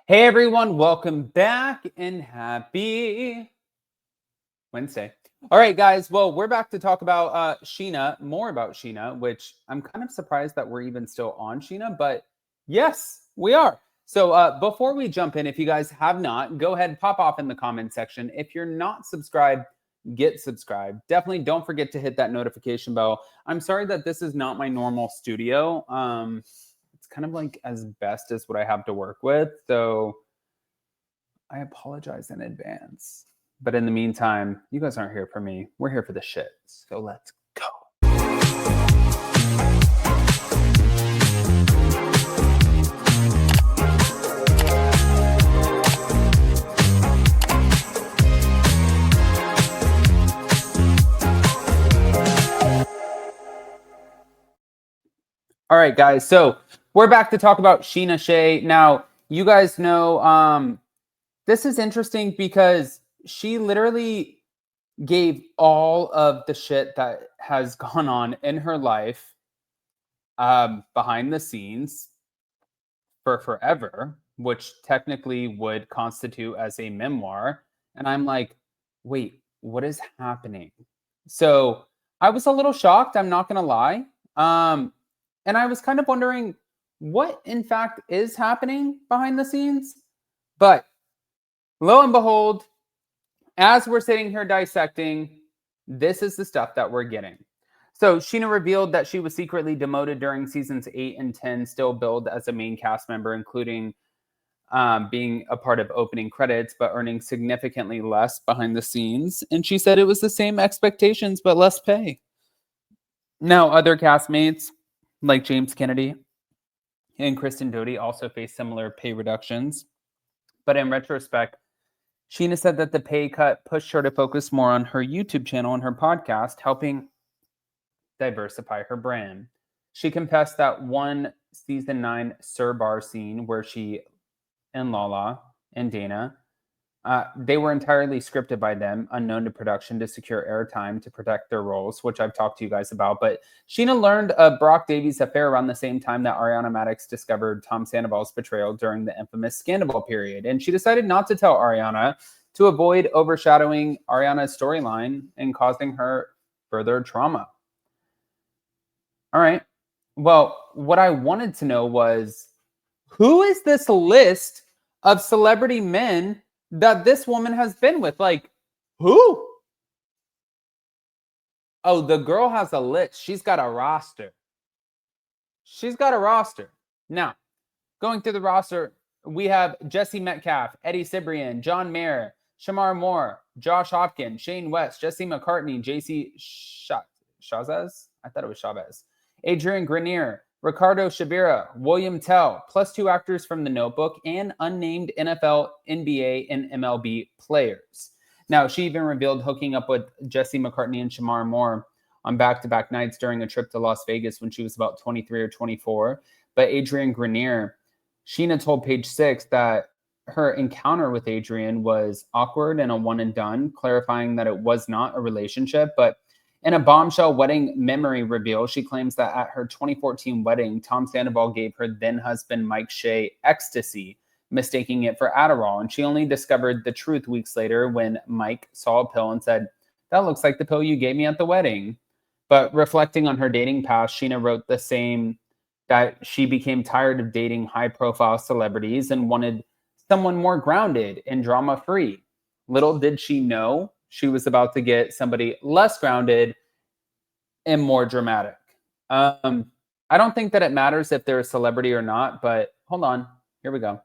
Hey everyone, welcome back and happy Wednesday. All right, guys. Well, we're back to talk about Scheana, more about Scheana, which I'm kind of surprised that we're even still on Scheana, but yes, we are. So before we jump in, if you guys have not, go ahead and pop off in the comment section. If you're not subscribed, get subscribed. Definitely don't forget to hit that notification bell. I'm sorry that this is not my normal studio. It's kind of like as best as what I have to work with. So I apologize in advance. But in the meantime, you guys aren't here for me. We're here for the shit. So let's go. All right, guys. So we're back to talk about Scheana Shay. Now, you guys know this is interesting because she literally gave all of the shit that has gone on in her life behind the scenes for forever, which technically would constitute as a memoir. And I'm like, wait, what is happening? So I was a little shocked, I'm not gonna lie. And I was kind of wondering what in fact is happening behind the scenes. But lo and behold, as we're sitting here dissecting, this is the stuff that we're getting. So Scheana revealed that she was secretly demoted during seasons 8 and 10, still billed as a main cast member, including being a part of opening credits, but earning significantly less behind the scenes. And she said it was the same expectations, but less pay. Now, other castmates like James Kennedy and Kristen Doty also faced similar pay reductions. But in retrospect, Scheana said that the pay cut pushed her to focus more on her YouTube channel and her podcast, helping diversify her brand. She confessed that one season 9 Sir Bar scene where she and Lala and Dana, they were entirely scripted by them, unknown to production, to secure airtime to protect their roles, which I've talked to you guys about. But Scheana learned of Brock Davies' affair around the same time that Ariana Madix discovered Tom Sandoval's betrayal during the infamous Scandal period. And she decided not to tell Ariana to avoid overshadowing Ariana's storyline and causing her further trauma. All right. Well, what I wanted to know was, who is this list of celebrity men that this woman has been with? Like, who? Oh, the girl has a list. She's got a roster. She's got a roster. Now, going through the roster, we have Jesse Metcalfe, Eddie Cibrian, John Mayer, Shamar Moore, Josh Hopkins, Shane West, Jesse McCartney, JC Chazes? I thought it was Chavez. Adrian Grenier, Ricardo Shabira, William Tell, plus 2 actors from The Notebook, and unnamed NFL, NBA, and MLB players. Now, she even revealed hooking up with Jesse McCartney and Shamar Moore on back-to-back nights during a trip to Las Vegas when she was about 23 or 24. But Adrian Grenier, Scheana told Page 6 that her encounter with Adrian was awkward and a one and done, clarifying that it was not a relationship. But in a bombshell wedding memory reveal, she claims that at her 2014 wedding, Tom Sandoval gave her then-husband Mike Shea ecstasy, mistaking it for Adderall. And she only discovered the truth weeks later when Mike saw a pill and said, "That looks like the pill you gave me at the wedding." But reflecting on her dating past, Scheana wrote the same, that she became tired of dating high-profile celebrities and wanted someone more grounded and drama-free. Little did she know she was about to get somebody less grounded and more dramatic. I don't think that it matters if they're a celebrity or not, but hold on. Here we go.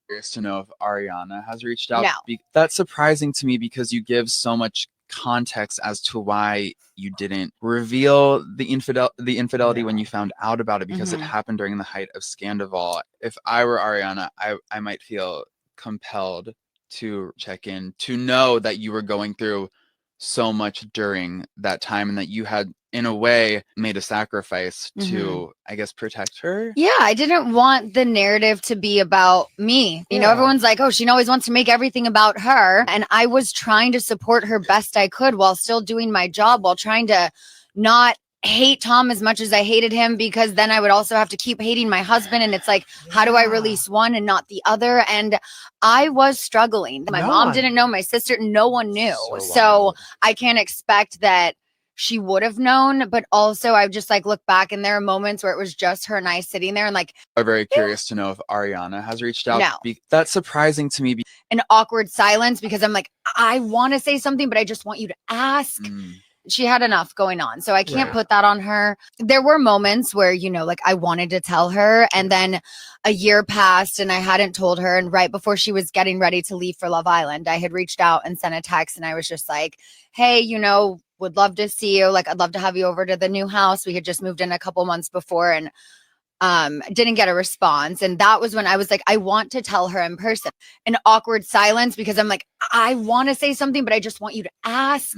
Curious to know if Ariana has reached out. No. That's surprising to me because you give so much context as to why you didn't reveal the infidelity when you found out about it, because it happened during the height of Scandival. If I were Ariana, I might feel compelled to check in, to know that you were going through so much during that time and that you had, in a way, made a sacrifice to, I guess, protect her. Yeah, I didn't want the narrative to be about me. You know, everyone's like, oh, Scheana always wants to make everything about her. And I was trying to support her best I could while still doing my job, while trying to not hate Tom as much as I hated him, because then I would also have to keep hating my husband. And it's like, how do I release one and not the other? And I was struggling. My mom didn't know, my sister, no one knew. So I can't expect that she would have known, but also I just like look back and there are moments where it was just her and I sitting there and like, I'm very curious to know if Ariana has reached out. No. That's surprising to me. An awkward silence, because I'm like, I want to say something, but I just want you to ask. She had enough going on, so I can't put that on her. There were moments where, you know, like I wanted to tell her, and then a year passed and I hadn't told her. And right before she was getting ready to leave for Love Island, I had reached out and sent a text, and I was just like, hey, you know, would love to see you. Like, I'd love to have you over to the new house. We had just moved in a couple months before, and didn't get a response. And that was when I was like, I want to tell her in person. An awkward silence, because I'm like, I want to say something, but I just want you to ask.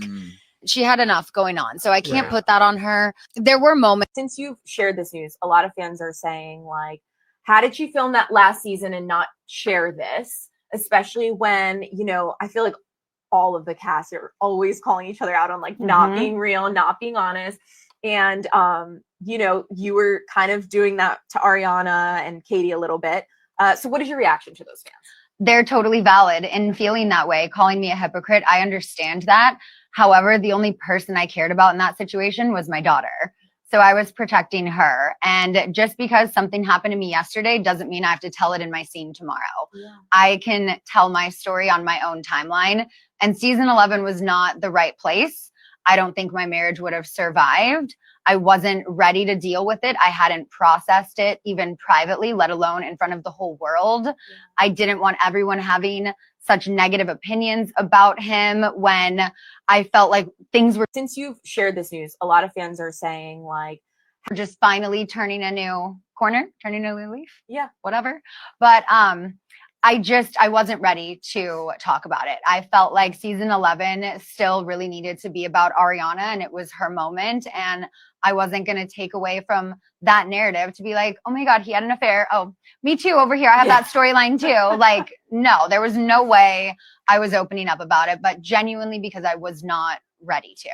She had enough going on, so I can't put that on her. There were moments. Since you've shared this news, a lot of fans are saying, like, how did she film that last season and not share this? Especially when, you know, I feel like all of the cast are always calling each other out on like not being real, not being honest. And, you know, you were kind of doing that to Ariana and Katie a little bit. So what is your reaction to those fans? They're totally valid in feeling that way, calling me a hypocrite. I understand that. However, the only person I cared about in that situation was my daughter. So I was protecting her. And just because something happened to me yesterday doesn't mean I have to tell it in my scene tomorrow. I can tell my story on my own timeline. And season 11 was not the right place. I don't think my marriage would have survived. I wasn't ready to deal with it. I hadn't processed it even privately, let alone in front of the whole world. I didn't want everyone having such negative opinions about him when I felt like things were. Since you've shared this news, a lot of fans are saying, like, we're just finally turning a new corner, turning a new leaf. Yeah, whatever. But I wasn't ready to talk about it. I felt like season 11 still really needed to be about Ariana, and it was her moment. And I wasn't going to take away from that narrative to be like, oh my God, he had an affair. Oh, me too over here. I have that storyline too. Like, no, there was no way I was opening up about it, but genuinely because I was not ready to.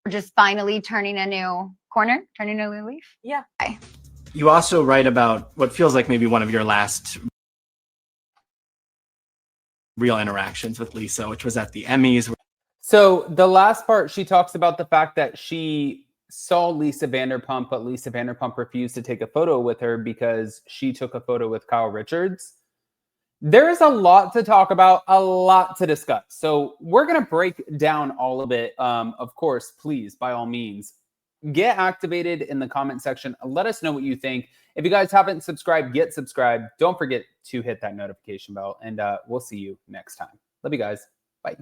We're just finally turning a new corner, turning a new leaf. Yeah. You also write about what feels like maybe one of your last real interactions with Lisa, which was at the Emmys. So the last part, she talks about the fact that she saw Lisa Vanderpump, but Lisa Vanderpump refused to take a photo with her because she took a photo with Kyle Richards. There is a lot to talk about, a lot to discuss. So we're going to break down all of it. Of course, please, by all means, get activated in the comment section. Let us know what you think. If you guys haven't subscribed, get subscribed. Don't forget to hit that notification bell, and we'll see you next time. Love you guys.